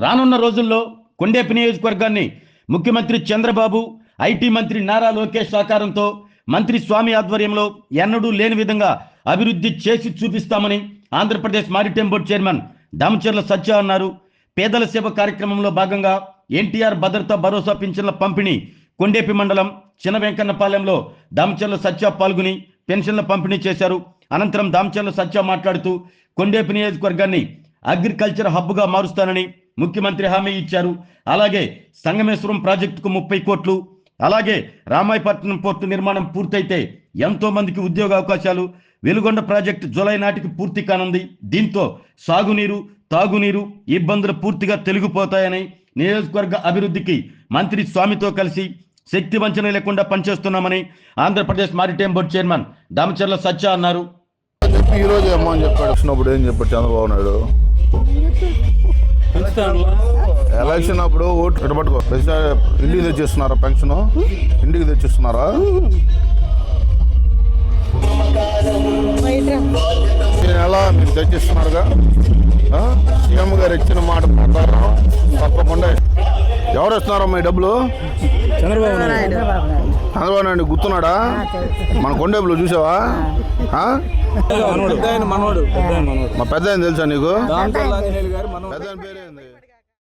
రానున్న రోజుల్లో కొండేపి నియోజకవర్గాన్ని ముఖ్యమంత్రి చంద్రబాబు, ఐటీ మంత్రి నారా లోకేష్ సహకారంతో మంత్రి స్వామి ఆధ్వర్యంలో ఎన్నడూ లేని విధంగా అభివృద్ధి చేసి చూపిస్తామని Andhra Pradesh maritime board chairman Damacharla Satya అన్నారు. పేదల సేవ కార్యక్రమంలో భాగంగా ఎన్టీఆర్ భద్రతా భరోసా పింఛన్ల పంపిణీ కొండేపి మండలం చిన్న వెంకన్నపాలెంలో దామచర్ల సత్య పాల్గొని పెన్షన్ల పంపిణీ చేశారు. అనంతరం దామచర్ల సత్య మాట్లాడుతూ కొండేపి నియోజకవర్గాన్ని అగ్రికల్చర్ హబ్గా మారుస్తానని ముఖ్యమంత్రి హామీ ఇచ్చారు. అలాగే సంగమేశ్వరం ప్రాజెక్టుకు 30 కోట్లు, అలాగే రామాయపట్నం పోర్టు నిర్మాణం పూర్తయితే ఎంతో మందికి ఉద్యోగ అవకాశాలు, వెలుగొండ ప్రాజెక్టు జూలై నాటికి పూర్తి కానుంది. దీంతో సాగునీరు, తాగునీరు ఇబ్బందులు పూర్తిగా తొలగిపోతాయని, నియోజకవర్గ అభివృద్ధికి మంత్రి స్వామితో కలిసి శక్తి వంచన లేకుండా పనిచేస్తున్నామని Andhra Pradesh maritime board chairman Damacharla Satya అన్నారు. ఈ రోజు ఏమో అని చెప్పాడు. వచ్చినప్పుడు ఏం చెప్పాడు చంద్రబాబు నాయుడు? ఎలక్షన్ అప్పుడు ఓటు ఇటపట్టుకో ఇంటికి తెచ్చిస్తున్నారా? పెన్షన్ ఇంటికి తెచ్చిస్తున్నారా? ఎలా మీరు తెచ్చిస్తున్నారుగా? సీఎం గారు ఇచ్చిన మాట ప్రకారం తప్పకుండా. ఎవరు ఇస్తున్నారో మీ డబ్బులు? చంద్రబాబు నాయుడు గుర్తున్నాడా? మన కొండేపులో చూసావా? మా పెద్ద తెలుసా నీకు? పెద్ద పేరేంది?